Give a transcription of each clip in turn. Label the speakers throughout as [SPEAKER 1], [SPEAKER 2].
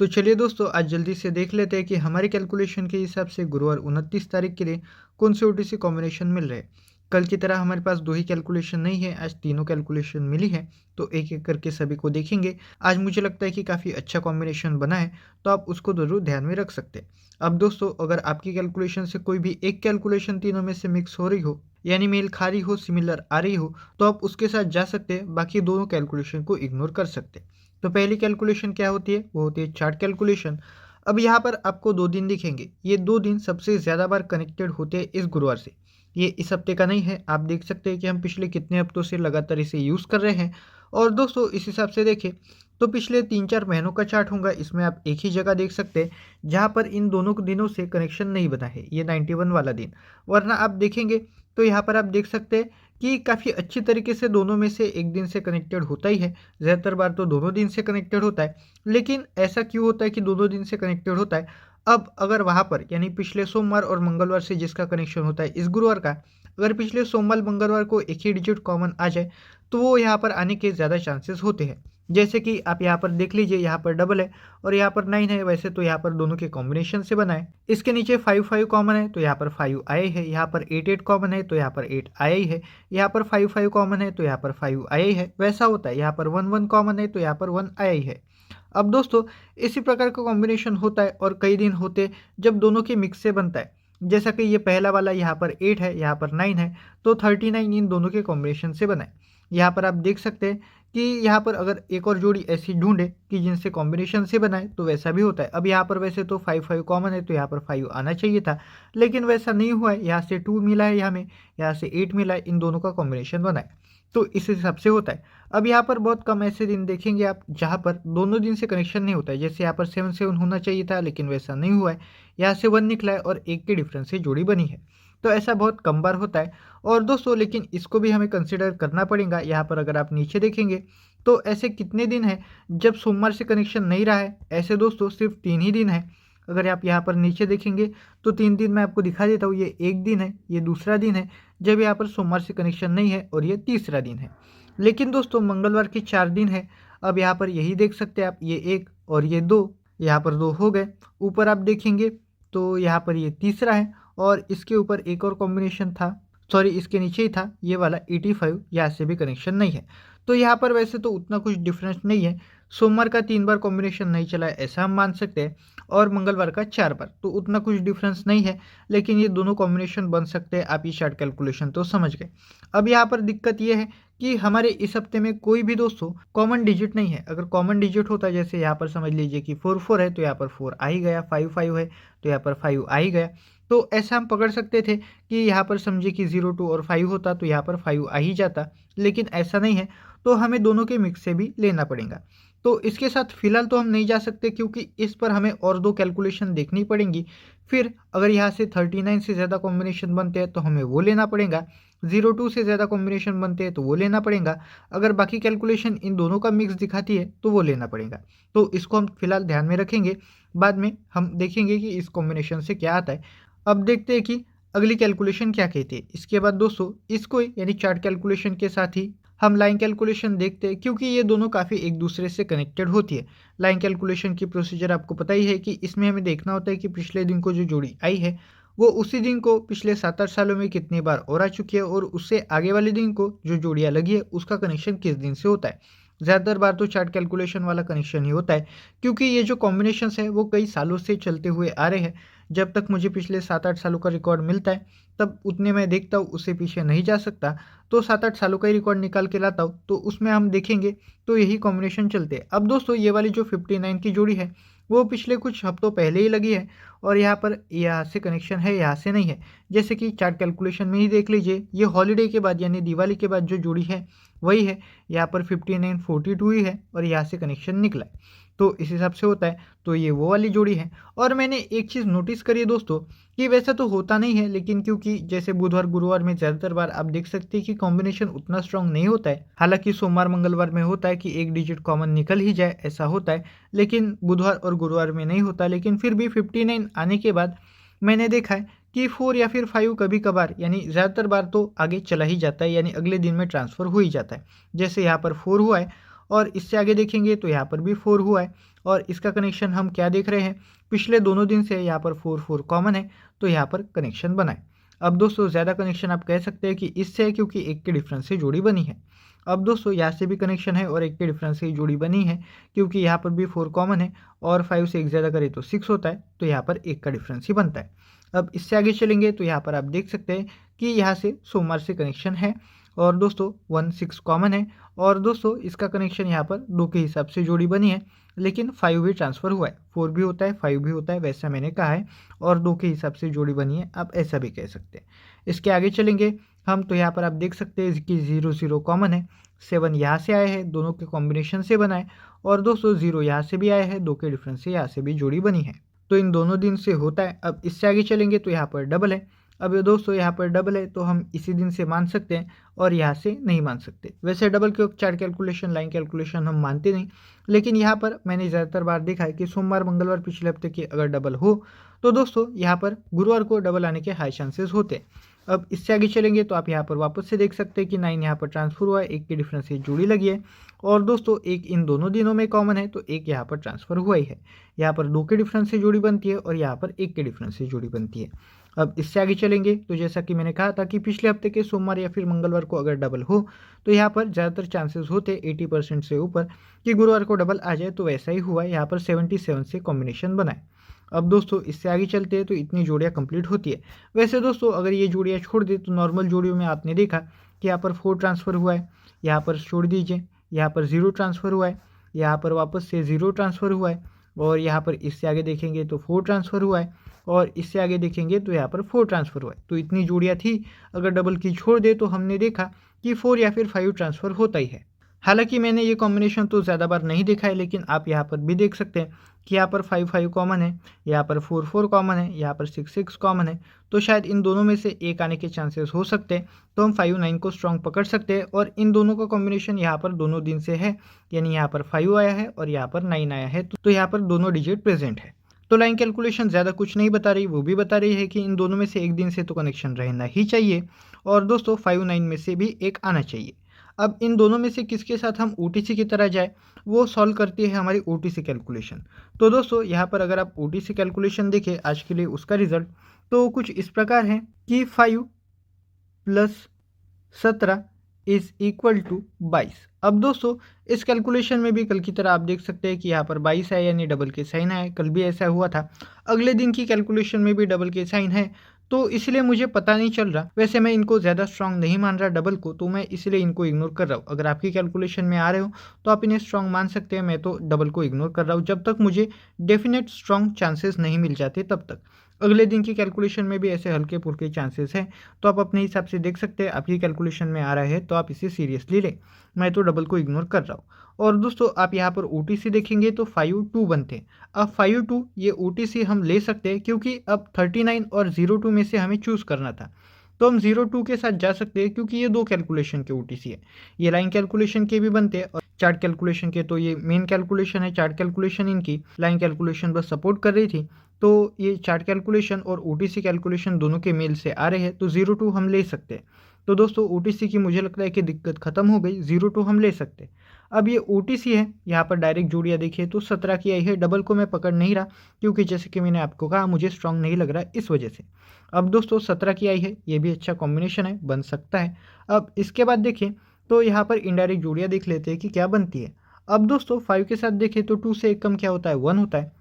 [SPEAKER 1] तो चलिए दोस्तों, आज जल्दी से देख लेते हैं कि हमारे कैलकुलेशन के हिसाब से गुरुवार 29 तारीख के लिए कौन से ओटीसी कॉम्बिनेशन मिल रहे हैं। कल की तरह हमारे पास दो ही कैलकुलेशन नहीं है, आज तीनों कैलकुलेशन मिली है। तो एक एक करके सभी को देखेंगे। आज मुझे लगता है कि काफ़ी अच्छा कॉम्बिनेशन बना है, तो आप उसको ज़रूर ध्यान में रख सकते हैं। अब दोस्तों, अगर आपकी कैलकुलेशन से कोई भी एक कैलकुलेशन तीनों में से मिक्स हो रही हो, यानी मेल खा रही हो, सिमिलर आ रही हो, तो आप उसके साथ जा सकते हैं, बाकी दोनों कैलकुलेशन को इग्नोर कर सकते हैं। तो पहली कैलकुलेशन क्या होती है? वो होती है चार्ट कैलकुलेशन। अब यहाँ पर आपको 2 दिन दिखेंगे। ये 2 दिन सबसे ज़्यादा बार कनेक्टेड होते हैं इस गुरुवार से। ये इस हफ्ते का नहीं है। आप देख सकते हैं कि हम पिछले कितने हफ्तों से लगातार इसे यूज़ कर रहे हैं। और दोस्तों, इस हिसाब से देखें तो पिछले 3-4 महीनों का चार्ट होगा। इसमें आप एक ही जगह देख सकते हैं जहाँ पर इन दोनों दिनों से कनेक्शन नहीं बना है, ये 91 वाला दिन। वरना आप देखेंगे तो यहाँ पर आप देख सकते हैं कि काफ़ी अच्छी तरीके से दोनों में से एक दिन से कनेक्टेड होता ही है। ज़्यादातर बार तो दोनों दिन से कनेक्टेड होता है। लेकिन ऐसा क्यों होता है कि दोनों दिन से कनेक्टेड होता है? अब अगर वहाँ पर यानी पिछले सोमवार और मंगलवार से जिसका कनेक्शन होता है इस गुरुवार का, अगर पिछले सोमवार मंगलवार को एक ही डिजिट कॉमन आ जाए तो वो यहाँ पर आने के ज़्यादा चांसेस होते हैं। जैसे कि आप यहाँ पर देख लीजिए, यहाँ पर डबल है और यहाँ पर 9 है। वैसे तो यहाँ पर दोनों के कॉम्बिनेशन से बना है। इसके नीचे 5-5 कॉमन है तो यहाँ पर 5 आया है। यहाँ पर 8-8 कॉमन है तो यहाँ पर 8 आया ही है। यहाँ पर 5-5 कॉमन है तो यहाँ पर 5 आया ही है। वैसा होता है। यहाँ पर 1-1 कॉमन है तो यहाँ पर 1 आया ही है। अब दोस्तों, इसी प्रकार का कॉम्बिनेशन होता है और कई दिन होते जब दोनों के मिक्स से बनता है। जैसा कि ये पहला वाला यहाँ पर 8 है, यहाँ पर 9 है, तो 39 इन दोनों के कॉम्बिनेशन से बना है। यहाँ पर आप देख सकते हैं कि यहाँ पर अगर एक और जोड़ी ऐसी ढूंढे कि जिनसे कॉम्बिनेशन से बनाए तो वैसा भी होता है। अब यहाँ पर वैसे तो 5-5 कॉमन है तो यहाँ पर 5 आना चाहिए था, लेकिन वैसा नहीं हुआ है। यहाँ से 2 मिला है, यहाँ से 8 मिला है, इन दोनों का कॉम्बिनेशन बना है। तो इस हिसाब से होता है। अब यहाँ पर बहुत कम ऐसे दिन देखेंगे आप जहाँ पर दोनों दिन से कनेक्शन नहीं होता है। जैसे यहाँ पर 7-7 होना चाहिए था, लेकिन वैसा नहीं हुआ है। यहाँ से 1 निकला है और 1 के डिफरेंस से जोड़ी बनी है। तो ऐसा बहुत कम बार होता है। और दोस्तों, लेकिन इसको भी हमें कंसिडर करना पड़ेगा। यहाँ पर अगर आप नीचे देखेंगे तो ऐसे कितने दिन हैं जब सोमवार से कनेक्शन नहीं रहा है? ऐसे दोस्तों सिर्फ 3 ही दिन है। अगर आप यहाँ पर नीचे देखेंगे तो 3 दिन मैं आपको दिखा देता हूँ। ये एक दिन है, ये दूसरा दिन है जब यहाँ पर सोमवार से कनेक्शन नहीं है, और ये तीसरा दिन है। लेकिन दोस्तों, मंगलवार के 4 दिन है। अब यहाँ पर यही देख सकते हैं आप, ये 1 और ये 2, यहाँ पर 2 हो गए। ऊपर आप देखेंगे तो यहाँ पर ये तीसरा है और इसके ऊपर एक और कॉम्बिनेशन था, सॉरी इसके नीचे ही था ये वाला 85, यहाँ से भी कनेक्शन नहीं है। तो यहाँ पर वैसे तो उतना कुछ डिफरेंस नहीं है। सोमवार का 3 बार कॉम्बिनेशन नहीं चला है ऐसा हम मान सकते हैं, और मंगलवार का 4 बार, तो उतना कुछ डिफरेंस नहीं है। लेकिन ये दोनों कॉम्बिनेशन बन सकते हैं। आप ये चार्ट कैलकुलेशन तो समझ गए। अब यहाँ पर दिक्कत ये है कि हमारे इस हफ्ते में कोई भी दोस्तों कॉमन डिजिट नहीं है। अगर कॉमन डिजिट होता, जैसे यहाँ पर समझ लीजिए कि 4-4 है तो यहाँ पर 4 आ ही गया, 5-5 है तो यहाँ पर 5 आ ही गया। तो ऐसा हम पकड़ सकते थे कि यहाँ पर समझिए कि 0-2 और 5 होता तो यहाँ पर 5 आ ही जाता, लेकिन ऐसा नहीं है। तो हमें दोनों के मिक्स से भी लेना पड़ेगा। तो इसके साथ फिलहाल तो हम नहीं जा सकते, क्योंकि इस पर हमें और 2 कैलकुलेशन देखनी पड़ेंगी। फिर अगर यहाँ से 39 से ज़्यादा कॉम्बिनेशन बनते हैं तो हमें वो लेना पड़ेगा। 0-2 से ज़्यादा कॉम्बिनेशन बनते हैं तो वो लेना पड़ेगा। अगर बाकी कैलकुलेशन इन दोनों का मिक्स दिखाती है तो वो लेना पड़ेगा। तो इसको हम फिलहाल ध्यान में रखेंगे। बाद में हम देखेंगे कि इस कॉम्बिनेशन से क्या आता है। अब देखते हैं कि अगली कैलकुलेशन क्या कहती है। इसके बाद दोस्तों, इसको यानी चार्ट कैलकुलेशन के साथ ही हम लाइन कैलकुलेशन देखते हैं, क्योंकि ये दोनों काफ़ी एक दूसरे से कनेक्टेड होती है। लाइन कैलकुलेशन की प्रोसीजर आपको पता ही है कि इसमें हमें देखना होता है कि पिछले दिन को जो जोड़ी आई है वो उसी दिन को पिछले 7-8 सालों में कितनी बार और आ चुकी है, और उससे आगे वाले दिन को जो जोड़ियाँ लगी है उसका कनेक्शन किस दिन से होता है। ज़्यादातर बार तो चार्ट कैलकुलेशन वाला कनेक्शन ही होता है, क्योंकि ये जो कॉम्बिनेशंस है वो कई सालों से चलते हुए आ रहे हैं। जब तक मुझे पिछले 7-8 सालों का रिकॉर्ड मिलता है तब उतने मैं देखता हूँ, उससे पीछे नहीं जा सकता। तो 7-8 सालों का ही रिकॉर्ड निकाल के लाता हूँ, तो उसमें हम देखेंगे तो यही कॉम्बिनेशन चलते हैं। अब दोस्तों, ये वाली जो 59 की जोड़ी है वो पिछले कुछ हफ्तों पहले ही लगी है, और यहाँ पर यहाँ से कनेक्शन है, यहाँ से नहीं है। जैसे कि चार्ट कैलकुलेशन में ही देख लीजिए, ये हॉलीडे के बाद यानी दिवाली के बाद जो जोड़ी है वही है। यहाँ पर 59-42 ही है और यहाँ से कनेक्शन निकला है। तो इस हिसाब से होता है। तो ये वो वाली जोड़ी है। और मैंने एक चीज़ नोटिस करी है दोस्तों, कि वैसा तो होता नहीं है, लेकिन क्योंकि जैसे बुधवार गुरुवार में ज़्यादातर बार आप देख सकते हैं कि कॉम्बिनेशन उतना स्ट्रांग नहीं होता है। हालांकि सोमवार मंगलवार में होता है कि एक डिजिट कॉमन निकल ही जाए, ऐसा होता है। लेकिन बुधवार और गुरुवार में नहीं होता। लेकिन फिर भी 59 आने के बाद मैंने देखा है कि 4 या फिर 5 कभी कभार, यानी ज़्यादातर बार तो आगे चला ही जाता है, यानी अगले दिन में ट्रांसफ़र हो ही जाता है। जैसे यहाँ पर 4 हुआ है और इससे आगे देखेंगे तो यहाँ पर भी 4 हुआ है और इसका कनेक्शन हम क्या देख रहे हैं, पिछले दोनों दिन से यहाँ पर 4 4 कॉमन है तो यहाँ पर कनेक्शन बना है। अब दोस्तों ज़्यादा कनेक्शन आप कह सकते हैं कि इससे है क्योंकि एक के डिफरेंस से जोड़ी बनी है। अब दोस्तों यहाँ से भी कनेक्शन है और एक के डिफरेंस से जोड़ी बनी है क्योंकि यहाँ पर भी 4 कॉमन है और 5 से एक ज़्यादा करे तो 6 होता है तो यहाँ पर एक का डिफरेंस ही बनता है। अब इससे आगे चलेंगे तो यहाँ पर आप देख सकते हैं कि यहाँ से सोमवार से कनेक्शन है और दोस्तों 1 6 कॉमन है और दोस्तों इसका कनेक्शन यहाँ पर 2 के हिसाब से जोड़ी बनी है लेकिन 5 भी ट्रांसफ़र हुआ है, 4 भी होता है 5 भी होता है वैसा मैंने कहा है और 2 के हिसाब से जोड़ी बनी है, आप ऐसा भी कह सकते हैं। इसके आगे चलेंगे हम तो यहाँ पर आप देख सकते हैं कि 0 0 कॉमन है, 7 यहाँ से आए हैं दोनों के कॉम्बिनेशन से बना है और दोस्तों 0 यहाँ से भी आया है, 2 के डिफरेंस से यहाँ से भी जोड़ी बनी है तो इन दोनों दिन से होता है। अब इससे आगे चलेंगे तो यहाँ पर डबल है। अब ये दोस्तों यहाँ पर डबल है तो हम इसी दिन से मान सकते हैं और यहाँ से नहीं मान सकते। वैसे डबल के चार्ट कैलकुलेशन लाइन कैलकुलेशन हम मानते नहीं, लेकिन यहाँ पर मैंने ज़्यादातर बार देखा है कि सोमवार मंगलवार पिछले हफ्ते की अगर डबल हो तो दोस्तों यहाँ पर गुरुवार को डबल आने के हाई चांसेस होते हैं। अब इससे आगे चलेंगे तो आप यहाँ पर वापस से देख सकते हैं कि 9 यहाँ पर ट्रांसफर हुआ है, एक के डिफरेंस से जोड़ी लगी है और दोस्तों एक इन दोनों दिनों में कॉमन है तो एक यहाँ पर ट्रांसफर हुआ ही है। यहाँ पर 2 के डिफरेंस से जोड़ी बनती है और यहाँ पर 1 के डिफरेंस से जोड़ी बनती है। अब इससे आगे चलेंगे तो जैसा कि मैंने कहा था कि पिछले हफ्ते के सोमवार या फिर मंगलवार को अगर डबल हो तो यहाँ पर ज़्यादातर चांसेस होते 80% से ऊपर कि गुरुवार को डबल आ जाए, तो वैसा ही हुआ है, यहाँ पर 77 से कॉम्बिनेशन बनाए। अब दोस्तों इससे आगे चलते हैं तो इतनी जोड़ियाँ कंप्लीट होती है। वैसे दोस्तों अगर ये जोड़ियाँ छोड़ दे तो नॉर्मल जोड़ियों में आपने देखा कि यहाँ पर 4 ट्रांसफ़र हुआ है, यहाँ पर छोड़ दीजिए, यहाँ पर 0 ट्रांसफ़र हुआ है, यहाँ पर वापस से 0 ट्रांसफ़र हुआ है और यहाँ पर इससे आगे देखेंगे तो 4 ट्रांसफ़र हुआ है और इससे आगे देखेंगे तो यहाँ पर 4 ट्रांसफ़र हुआ है। तो इतनी जोड़ियाँ थी, अगर डबल की छोड़ दे तो हमने देखा कि 4 या फिर 5 ट्रांसफ़र होता ही है। हालांकि मैंने ये कॉम्बिनेशन तो ज़्यादा बार नहीं देखा है, लेकिन आप यहाँ पर भी देख सकते हैं कि यहाँ पर 5 5 कॉमन है, यहाँ पर 4 4 कॉमन है, यहाँ पर 6 6 कॉमन है, तो शायद इन दोनों में से एक आने के चांसेस हो सकते हैं। तो हम 5 9 को स्ट्रॉन्ग पकड़ सकते हैं और इन दोनों का कॉम्बिनेशन यहाँ पर दोनों दिन से है, यानी यहाँ पर 5 आया है और यहाँ पर 9 आया है, तो यहाँ पर दोनों डिजिट प्रेजेंट है। तो लाइन कैलकुलेशन ज़्यादा कुछ नहीं बता रही, वो भी बता रही है कि इन दोनों में से एक दिन से तो कनेक्शन रहना ही चाहिए और दोस्तों 5 9 में से भी एक आना चाहिए। अब इन दोनों में से किसके साथ हम OTC की तरह जाए, वो सॉल्व करती है हमारी OTC कैलकुलेशन। तो दोस्तों यहाँ पर अगर आप OTC कैलकुलेशन देखें आज के लिए उसका रिजल्ट तो कुछ इस प्रकार है कि 5 + 17 इज इक्वल टू 22। अब दोस्तों इस कैलकुलेशन में भी कल की तरह आप देख सकते हैं कि यहाँ पर 22 है, यानी डबल के साइन है, कल भी ऐसा हुआ था। अगले दिन की कैलकुलेशन में भी डबल के साइन है, तो इसलिए मुझे पता नहीं चल रहा। वैसे मैं इनको ज़्यादा स्ट्रांग नहीं मान रहा डबल को, तो मैं इसलिए इनको इग्नोर कर रहा हूँ। अगर आपकी कैलकुलेशन में आ रहे हो तो आप इन्हें स्ट्रांग मान सकते हैं, मैं तो डबल को इग्नोर कर रहा हूँ जब तक मुझे डेफिनेट स्ट्रांग चांसेस नहीं मिल जाते तब तक। अगले दिन की कैलकुलेशन में भी ऐसे हल्के फुल्के चांसेस हैं, तो आप अपने हिसाब से देख सकते हैं। आपकी कैलकुलेशन में आ रहा है तो आप इसे सीरियसली लें, मैं तो डबल को इग्नोर कर रहा हूँ। और दोस्तों आप यहाँ पर OTC देखेंगे तो 5 2 बनते हैं। अब 5 2 ये OTC हम ले सकते हैं क्योंकि अब 39 और 02 में से हमें चूज़ करना था, तो हम 02 के साथ जा सकते हैं क्योंकि ये 2 कैलकुलेशन के OTC है। ये लाइन कैलकुलेशन के भी बनते हैं और चार्ट कैलकुलेशन के, तो ये मेन कैलकुलेशन है, चार्ट कैलकुलेशन इनकी, लाइन कैलकुलेशन बस सपोर्ट कर रही थी। तो ये चार्ट कैलकुलेशन और OTC कैलकुलेशन दोनों के मेल से आ रहे हैं, तो 02 हम ले सकते हैं। तो दोस्तों OTC की मुझे लगता है कि दिक्कत खत्म हो गई, 02 हम ले सकते हैं। अब ये OTC है, यहाँ पर डायरेक्ट जोड़ियाँ देखिए तो 17 की आई है, डबल को मैं पकड़ नहीं रहा क्योंकि जैसे कि मैंने आपको कहा मुझे स्ट्रांग नहीं लग रहा इस वजह से। अब दोस्तों 17 की आई है, ये भी अच्छा कॉम्बिनेशन है, बन सकता है। अब इसके बाद देखें तो यहाँ पर इनडायरेक्ट जोड़ियाँ देख लेते हैं कि क्या बनती है। अब दोस्तों 5 के साथ देखें तो 2 से एक कम क्या होता है, 1 होता है,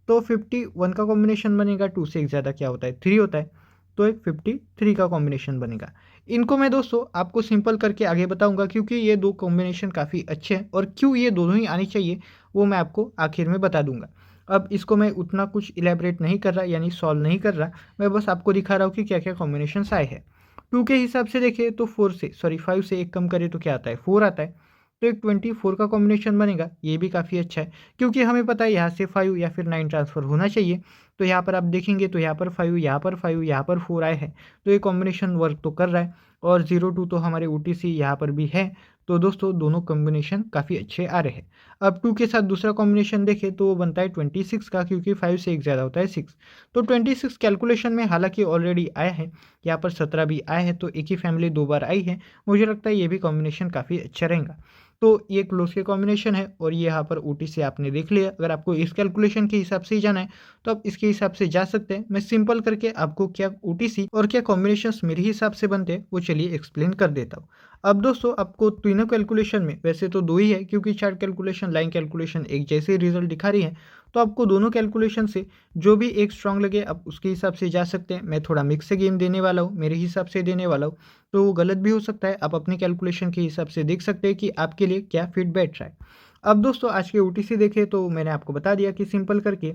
[SPEAKER 1] तो 51 का कॉम्बिनेशन बनेगा। 2 से एक ज़्यादा क्या होता है, 3 होता है, तो एक 53 का कॉम्बिनेशन बनेगा। इनको मैं दोस्तों आपको सिंपल करके आगे बताऊंगा क्योंकि ये 2 कॉम्बिनेशन काफ़ी अच्छे हैं और क्यों ये दोनों ही आनी चाहिए वो मैं आपको आखिर में बता दूंगा। अब इसको मैं उतना कुछ इलेबरेट नहीं कर रहा, यानी सॉल्व नहीं कर रहा, मैं बस आपको दिखा रहा हूँ कि क्या क्या कॉम्बिनेशन आए हैं। 2 के हिसाब से देखें तो 5 से एक कम करें तो क्या आता है, 4 आता है, तो एक 24 का कॉम्बिनेशन बनेगा। ये भी काफ़ी अच्छा है क्योंकि हमें पता है यहाँ से 5 या फिर 9 ट्रांसफ़र होना चाहिए। तो यहाँ पर आप देखेंगे तो यहाँ पर 5, यहाँ पर 5, यहाँ पर 4 आए हैं, तो ये कॉम्बिनेशन वर्क तो कर रहा है। और 02 तो हमारे OTC यहाँ पर भी है, तो दोस्तों दोनों कॉम्बिनेशन काफ़ी अच्छे आ रहे हैं। अब 2 के साथ दूसरा कॉम्बिनेशन देखें तो वो बनता है 26 का, क्योंकि 5 से एक ज़्यादा होता है 6, तो 26 कैलकुलेशन में हालांकि ऑलरेडी आया है, यहाँ पर 17 भी आया है, तो एक ही फैमिली 2 बार आई है। मुझे लगता है ये भी कॉम्बिनेशन काफ़ी अच्छा रहेगा। तो ये क्लोज के कॉम्बिनेशन है और ये यहाँ पर OTC आपने देख लिया। अगर आपको इस कैलकुलेशन के हिसाब से ही जाना है तो आप इसके हिसाब से जा सकते हैं। मैं सिंपल करके आपको क्या OTC और क्या कॉम्बिनेशंस मेरे हिसाब से बनते हैं वो चलिए एक्सप्लेन कर देता हूँ। अब दोस्तों आपको तीनों कैलकुलेशन में वैसे तो दो ही है, क्योंकि चार्ट कैलकुलेशन लाइन कैलकुलेशन एक जैसे रिजल्ट दिखा रही है, तो आपको दोनों कैलकुलेशन से जो भी एक स्ट्रांग लगे आप उसके हिसाब से जा सकते हैं। मैं थोड़ा मिक्स से गेम देने वाला हूँ, मेरे हिसाब से देने वाला हूँ, तो वो गलत भी हो सकता है। आप अपनी कैलकुलेशन के हिसाब से देख सकते हैं कि आपके लिए क्या फिट बैठ रहा है। अब दोस्तों आज के OTC देखें तो मैंने आपको बता दिया कि सिंपल करके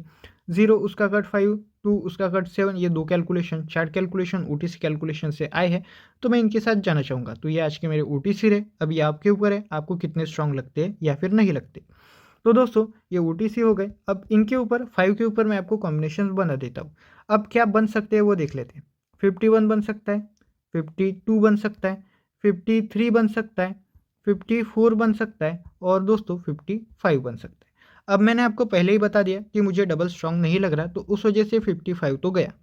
[SPEAKER 1] 0 उसका कट 5 2 उसका कट 7 ये दो calculation chart calculation OTC calculation से आए हैं, तो मैं इनके साथ जाना चाहूँगा। तो ये आज के मेरे OTC रहे। अभी आपके ऊपर है आपको कितने स्ट्रांग लगते हैं या फिर नहीं लगते। तो दोस्तों ये OTC हो गए। अब इनके ऊपर 5 के ऊपर मैं आपको कॉम्बिनेशन बना देता हूँ। अब क्या बन सकते हैं वो देख लेते हैं। 51 बन सकता है, 52 बन सकता है, 53 बन सकता है, 54 बन सकता है और दोस्तों 55 बन सकता है। अब मैंने आपको पहले ही बता दिया कि मुझे डबल स्ट्रांग नहीं लग रहा, तो उस वजह से 55 तो गया।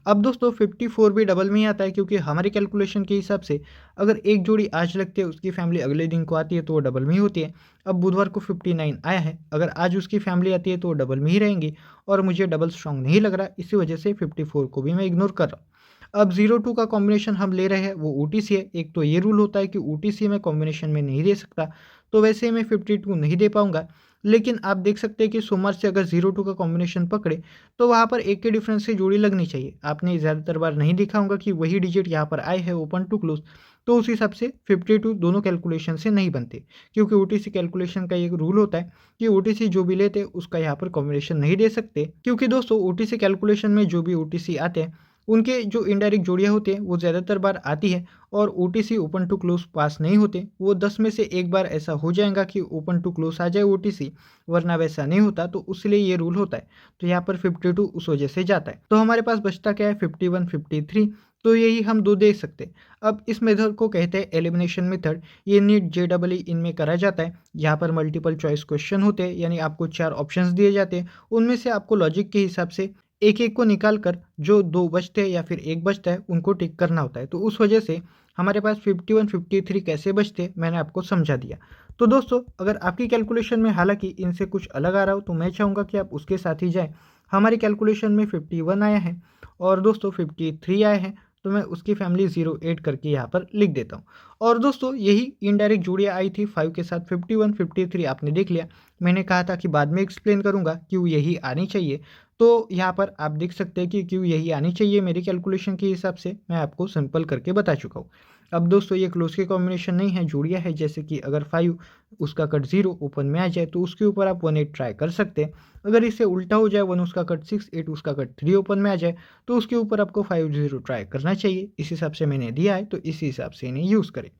[SPEAKER 1] अब दोस्तों 54 भी डबल में ही आता है, क्योंकि हमारे कैलकुलेशन के हिसाब से अगर एक जोड़ी आज लगती है उसकी फैमिली अगले दिन को आती है तो वो डबल में ही होती है। अब बुधवार को 59 आया है, अगर आज उसकी फैमिली आती है तो वो डबल में ही रहेंगी और मुझे डबल स्ट्रांग नहीं लग रहा, इसी वजह से 54 को भी मैं इग्नोर कर रहा हूँ। अब 0-2 का कॉम्बिनेशन हम ले रहे हैं वो OTC है। एक तो ये रूल होता है कि OTC में कॉम्बिनेशन में नहीं दे सकता, तो वैसे मैं 52 नहीं दे पाऊंगा। लेकिन आप देख सकते हैं कि सोमवार से अगर 0-2 का कॉम्बिनेशन पकड़े तो वहाँ पर एक के डिफरेंस से जोड़ी लगनी चाहिए। आपने ज़्यादातर बार नहीं देखा होगा कि वही डिजिट यहाँ पर आए हैं ओपन टू क्लोज, तो उस हिसाब से 52 दोनों कैलकुलेशन से नहीं बनते, क्योंकि OTC कैलकुलेशन का एक रूल होता है कि OTC जो भी लेते उसका यहाँ पर कॉम्बिनेशन नहीं दे सकते। क्योंकि दोस्तों OTC कैलकुलेशन में जो भी OTC आते हैं उनके जो इनडायरेक्ट जोड़ियाँ होती हैं वो ज़्यादातर बार आती है और OTC ओपन टू क्लोज पास नहीं होते। वो 10 में से एक बार ऐसा हो जाएगा कि ओपन टू क्लोज आ जाए OTC, वरना वैसा नहीं होता, तो उसलिए ये रूल होता है। तो यहाँ पर 52 उस वजह से जाता है। तो हमारे पास बचता क्या है 51 53, तो यही हम दो देख सकते हैं। अब इस मेथड को कहते हैं एलिमिनेशन मेथड। ये नीट JEE इनमें करा जाता है। यहाँ पर मल्टीपल चॉइस क्वेश्चन होते हैं, यानी आपको 4 ऑप्शंस दिए जाते हैं, उनमें से आपको लॉजिक के हिसाब से एक एक को निकाल कर जो दो बचते हैं या फिर एक बचता है उनको टिक करना होता है। तो उस वजह से हमारे पास 51 53 कैसे बचते मैंने आपको समझा दिया। तो दोस्तों अगर आपकी कैलकुलेशन में हालांकि इनसे कुछ अलग आ रहा हो तो मैं चाहूँगा कि आप उसके साथ ही जाएं। हमारी कैलकुलेशन में 51 आया है और दोस्तों 53 आए हैं, तो मैं उसकी फैमिली 08 करके यहाँ पर लिख देता हूँ। और दोस्तों यही इनडायरेक्ट जोड़ियाँ आई थी 5 के साथ 51 53 आपने देख लिया। मैंने कहा था कि बाद में एक्सप्लेन करूँगा क्यों यही आनी चाहिए, तो यहाँ पर आप देख सकते हैं कि क्यों यही आनी चाहिए मेरी कैलकुलेशन के हिसाब से मैं आपको सिंपल करके बता चुका हूँ। अब दोस्तों ये क्लोज के कॉम्बिनेशन नहीं है, जोड़ियाँ है। जैसे कि अगर 5 उसका कट 0 ओपन में आ जाए तो उसके ऊपर आप 1 8 ट्राई कर सकते हैं। अगर इससे उल्टा हो जाए 1 उसका कट 6 8 उसका कट 3 ओपन में आ जाए तो उसके ऊपर आपको 5 0 ट्राई करना चाहिए। इस हिसाब से मैंने दिया है, तो इसी हिसाब से इन्हें यूज़ करें।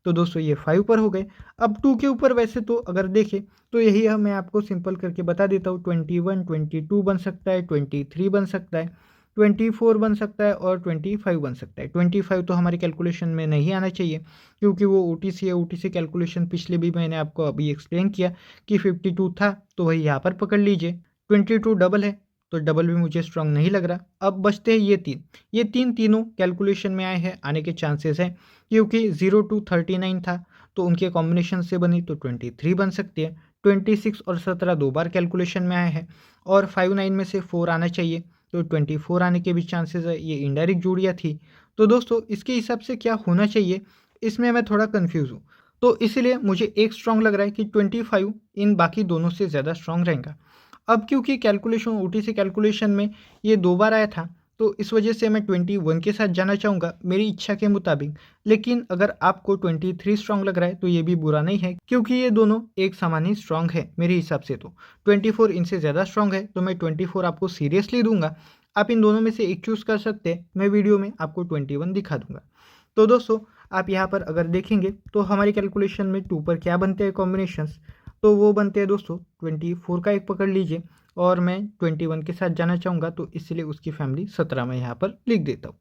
[SPEAKER 1] तो दोस्तों ये 5 पर हो गए। अब 2 के ऊपर वैसे तो अगर देखें तो यही मैं आपको सिंपल करके बता देता हूँ। 21 22 बन सकता है, 23 बन सकता है, 24 बन सकता है और 25 बन सकता है। 25 तो हमारी कैलकुलेशन में नहीं आना चाहिए, क्योंकि वो OTC है। OTC कैलकुलेशन पिछले भी मैंने आपको अभी एक्सप्लेन किया कि 52 था, तो वही यहाँ पर पकड़ लीजिए। 22 डबल है, तो डबल भी मुझे स्ट्रांग नहीं लग रहा। अब बचते हैं ये तीनों कैलकुलेशन में आए हैं, आने के चांसेस हैं, क्योंकि 0 to 39 था तो उनके कॉम्बिनेशन से बनी तो 23 बन सकती है। 26 और 17 दो बार कैलकुलेशन में आए हैं और 5 9 में से 4 आना चाहिए, तो 24 आने के भी चांसेस है। ये इनडायरेक्ट जोड़ियाँ थी। तो दोस्तों इसके हिसाब से क्या होना चाहिए, इसमें मैं थोड़ा कंफ्यूज हूँ। तो इसलिए मुझे एक स्ट्रांग लग रहा है कि 25 इन बाकी दोनों से ज़्यादा स्ट्रांग रहेगा। अब क्योंकि कैलकुलेशन OTC कैलकुलेशन में ये दो बार आया था, तो इस वजह से मैं 21 के साथ जाना चाहूँगा मेरी इच्छा के मुताबिक। लेकिन अगर आपको 23 स्ट्रांग लग रहा है तो ये भी बुरा नहीं है, क्योंकि ये दोनों एक समान ही स्ट्रांग है मेरे हिसाब से। तो 24 इनसे ज़्यादा स्ट्रांग है, तो मैं 24 आपको सीरियसली दूंगा। आप इन दोनों में से एक चूज़ कर सकते हैं, मैं वीडियो में आपको 21 दिखा दूंगा। तो दोस्तों आप यहाँ पर अगर देखेंगे तो हमारी कैलकुलेशन में 2 पर क्या बनते हैं कॉम्बिनेशंस, तो वो बनते हैं दोस्तों 24 का एक पकड़ लीजिए और मैं 21 के साथ जाना चाहूँगा, तो इसलिए उसकी फैमिली 17 में यहाँ पर लिख देता हूँ।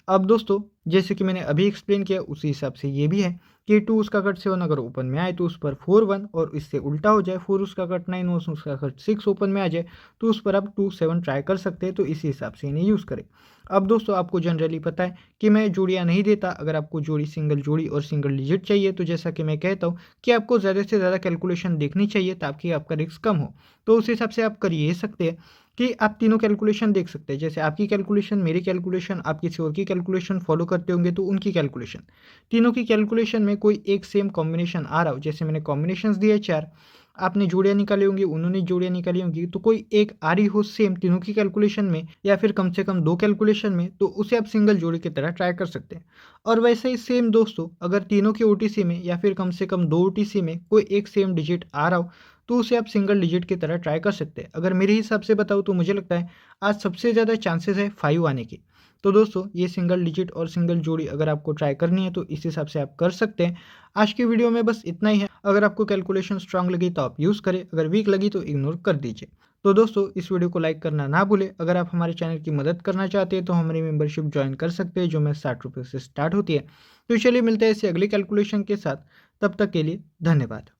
[SPEAKER 1] अब दोस्तों जैसे कि मैंने अभी एक्सप्लेन किया उसी हिसाब से ये भी है K2 उसका कट 7 अगर ओपन में आए तो उस पर 4 1, और इससे उल्टा हो जाए 4 उसका कट 9 उसका कट 6 ओपन में आ जाए तो उस पर आप 2 7 ट्राई कर सकते हैं। तो इसी हिसाब से इन्हें यूज़ करें। अब दोस्तों आपको जनरली पता है कि मैं जोड़ियाँ नहीं देता। अगर आपको सिंगल जोड़ी और सिंगल डिजिट चाहिए तो जैसा कि मैं कहता हूँ कि आपको ज़्यादा से ज़्यादा कैलकुलेशन देखनी चाहिए ताकि आपका रिस्क कम हो। तो उस हिसाब से आप कर ये सकते हैं कि आप तीनों कैलकुलेशन देख सकते हैं। जैसे आपकी कैलकुलेशन, मेरी कैलकुलेशन, आप किसी और की कैलकुलेशन फॉलो करते होंगे तो उनकी कैलकुलेशन, तीनों की कैलकुलेशन में कोई एक सेम कॉम्बिनेशन आ रहा हो। जैसे मैंने कॉम्बिनेशंस दिए 4, आपने जोड़ियाँ निकाली होंगी, उन्होंने जोड़ियाँ निकाली होंगी, तो कोई एक आ रही हो सेम तीनों की कैलकुलेशन में या फिर कम से कम 2 कैलकुलेशन में, तो उसे आप सिंगल जोड़ी की तरह ट्राई कर सकते हैं। और वैसे ही सेम दोस्तों, अगर तीनों की ओटीसी में या फिर कम से कम 2 ओटीसी में कोई एक सेम डिजिट आ रहा हो तो उसे आप सिंगल डिजिट की तरह ट्राई कर सकते हैं। अगर मेरे हिसाब से बताऊँ तो मुझे लगता है आज सबसे ज़्यादा चांसेस है 5 आने की। तो दोस्तों ये सिंगल डिजिट और सिंगल जोड़ी अगर आपको ट्राई करनी है तो इस हिसाब से आप कर सकते हैं। आज की वीडियो में बस इतना ही है। अगर आपको कैलकुलेशन स्ट्रांग लगी तो आप यूज़ करें, अगर वीक लगी तो इग्नोर कर दीजिए। तो दोस्तों इस वीडियो को लाइक करना ना भूलें। अगर आप हमारे चैनल की मदद करना चाहते हैं तो हमारी मेंबरशिप ज्वाइन कर सकते हैं जो में 60 रुपये से स्टार्ट होती है। तो चलिए मिलते हैं ऐसे अगली कैलकुलेशन के साथ, तब तक के लिए धन्यवाद।